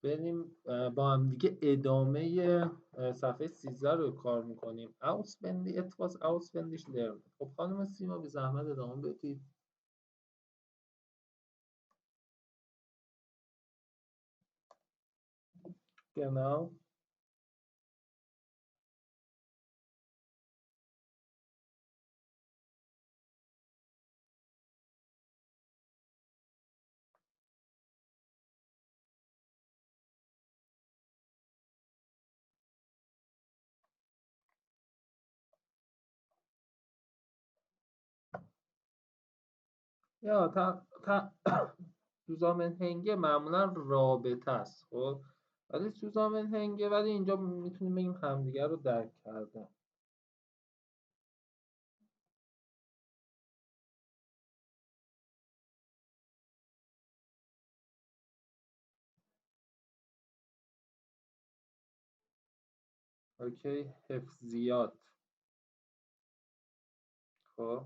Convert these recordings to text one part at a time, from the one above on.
بریم با هم دیگه ادامه صفحه 13 رو کار میکنیم. auswendig etwas auswendig lernen. خب خانم سیما بی زحمت ادامه بدید. genau. یا zusammenhänge معمولا رابطه است. خب ولی zusammenhänge ولی اینجا میتونیم بگیم همدیگه رو درک کردن. اوکی، حفظیات. خب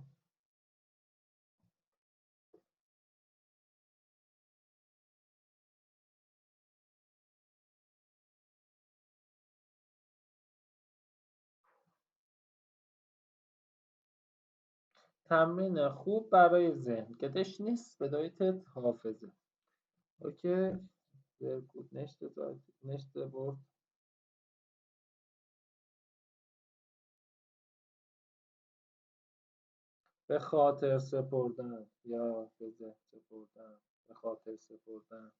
تمرین خوب برای ذهن. Gedächtnis bedeutet حافظه. Okay, sehr gut. Nächste Seite, nächste Wort. به خاطر سپردن یا به ذهن سپردن. به خاطر سپردن.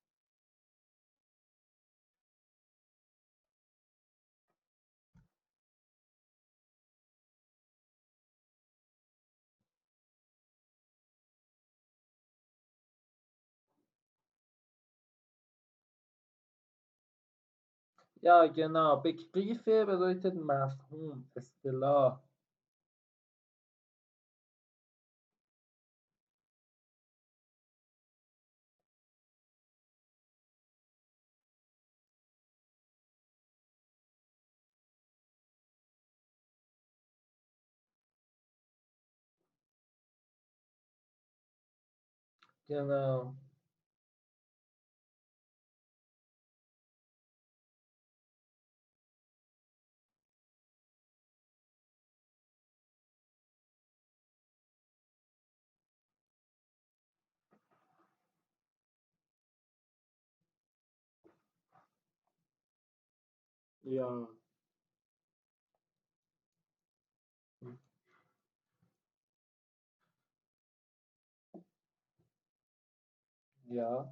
Ja, genau. Begriffe bedeutet مفهوم، اصطلاح. Genau. Ja. Ja.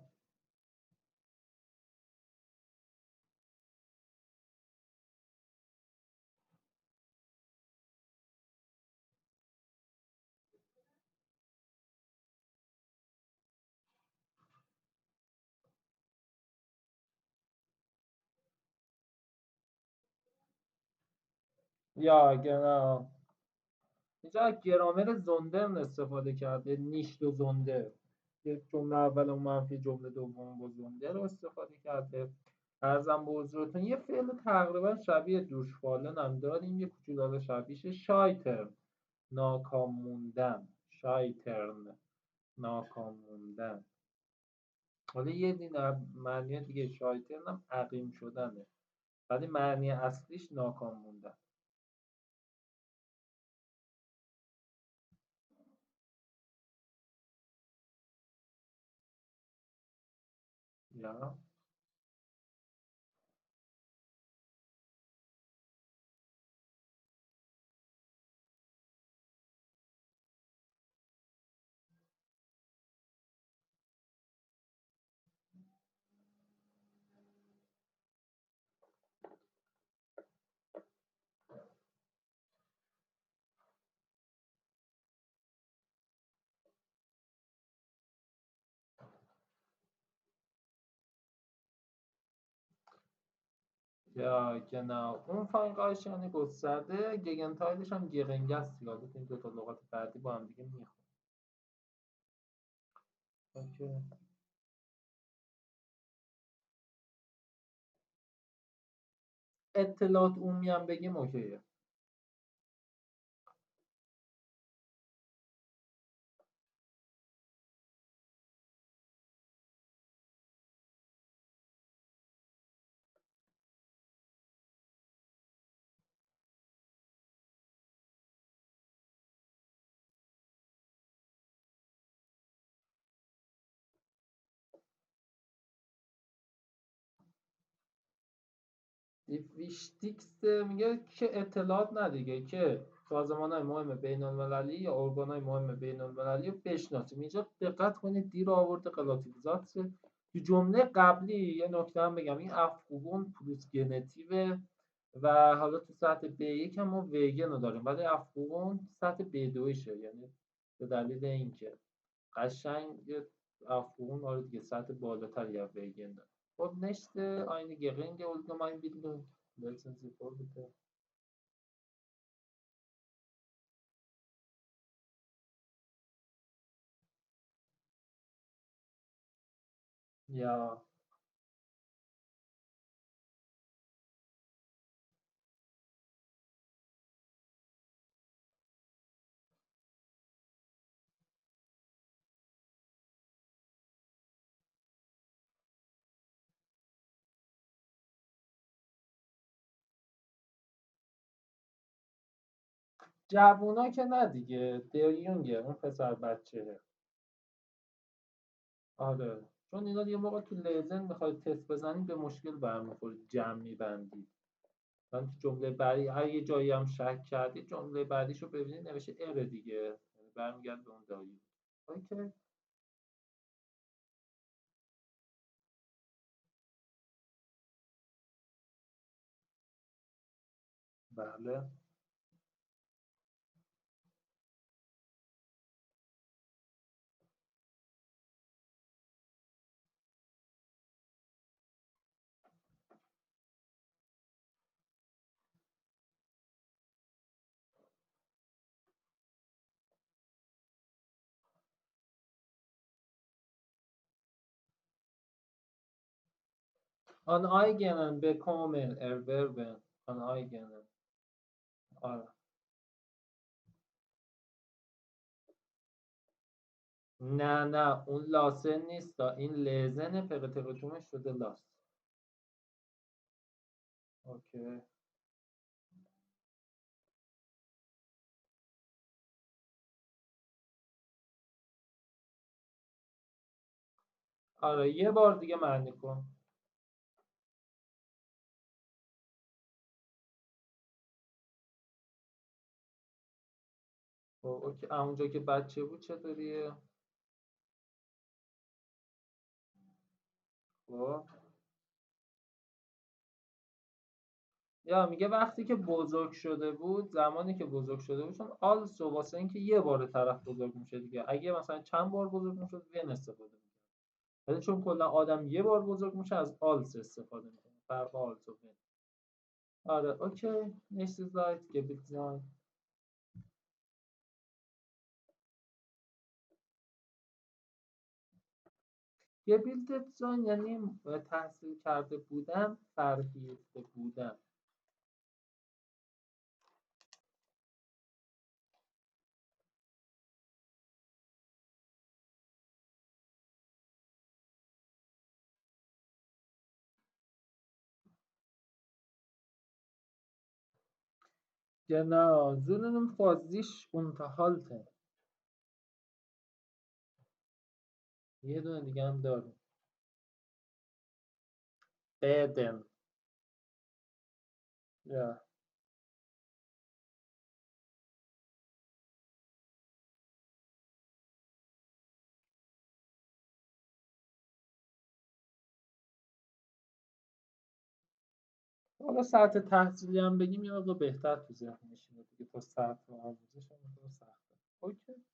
Ja, genau. اینجا از گرامر زوندرن استفاده کرده، نیشت و زوندر. یک جمله اول و منفی، جمله دوم با زوندر رو استفاده کرده. ارزم به حضورتون یه فعل تقریبا شبیه دوشفالن هم داریم، یه کوچولو شبیهش شایترن، ناکام موندن. شایترن، ناکام موندن. حالا یه دینه معنی دیگه شایترن هم عقیم شدنه، ولی معنی اصلیش ناکام موندن. یا Ja, genau. umfangreich یعنی گسترده، گگنتایلش هم گرنگست. یادت این دو تا لغات بعدی با هم دیگه میخوام. اوکی. اطلاعات عمومی هم بگیم اوکیه. دیویشتیکس میگه که اطلاعات ندیگه که سازمان های مهم بین المللی یا ارگان های مهم بین المللی رو بشناسیم. اینجا دقت کنید دیر آورده قلاتیوزات تو جمله قبلی. یه نکته هم بگم، این افقوون پلوس گنتیو و حالا تو سطح B1 هم ما ویگن رو داریم، ولی افقوون سطح B2 شه، یعنی به دلیل اینکه قشنگ افقوون آره دیگه سطح بالاتری از ویگن داره. خب nächste eine geringe Allgemeinbildung lesen Sie vor bitte. Ja, جوونا که نه دیگه، دیونگه اون پسر بچهه. آره چون اینا یه موقع تو لیزن میخواید تست بزنید به مشکل برمیخورید جمع میبندید. من تو جمله بعدی هر یه جایی هم شک کردید جمله بعدیشو ببینید نوشته اره دیگه، یعنی برمیگرد به اون دایی. اوکی. بله. آن آیگنن به کامل اروربن آن آیگنن. آره. نه نه اون لاسن نیست، این لزنه پقیتقیتومش شده لاس. اوکی. آره یه بار دیگه معنی کن. خب اوکی اونجا که بچه بود چطوریه؟ خب یا میگه وقتی که بزرگ شده بود، زمانی که بزرگ شده بود، چون آلسو واسه اینکه یه بار طرف بزرگ میشه دیگه، اگه مثلا چند بار بزرگ میشد ون استفاده میکرد، ولی چون کلا آدم یه بار بزرگ میشه از آلس استفاده میکنه، فرق آلس و ون. آره اوکی. nächste Slide gebiet sein. gebildet sein یعنی تحصیل کرده بودن، فرهیخته بودن. genau zullen vor sich unterhalten. یه دونه دیگه هم داریم بدن. یا حالا سطح تحصیلی هم بگیم یه مقدار بهتر تو ذهن میشینه دیگه، تا سطح آموزش هم مقدار سخته. اوکی.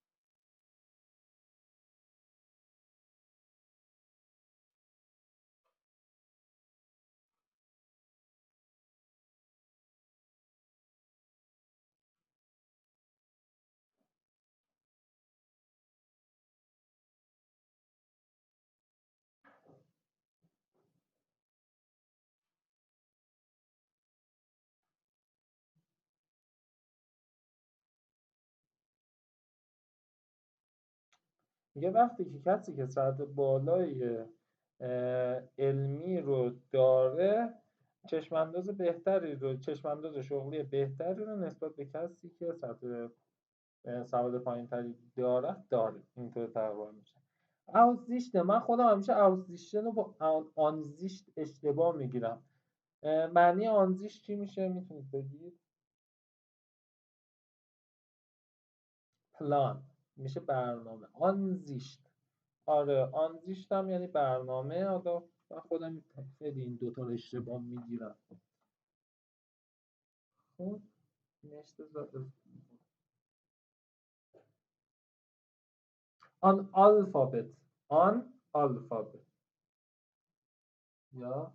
میگه وقتی که کسی که سطح بالای علمی رو داره، چشمانداز شغلی بهتری رو نسبت به کسی که سطح سواد پایینتری داره. اینطور تقریبا میشه. اوزیشته، من خودم همیشه اوزیشتن رو با آنزیشت اشتباه میگیرم. معنی آنزیش چی میشه میتونید بگید؟ پلان میشه برنامه. آنزیشت، آره آنزیشت هم یعنی برنامه. حالا من خودم خیلی این دوتا رو اشتباه میگیرم. خب نشته آن آلفابت، آن آلفابت یا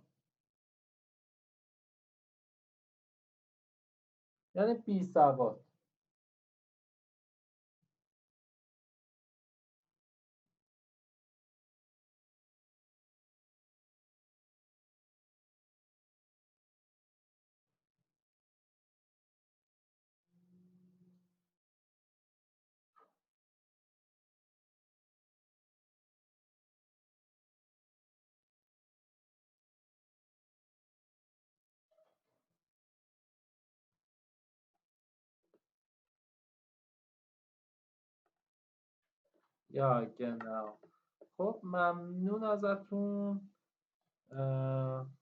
یعنی بی سواد. یا genau. خب ممنون ازتون.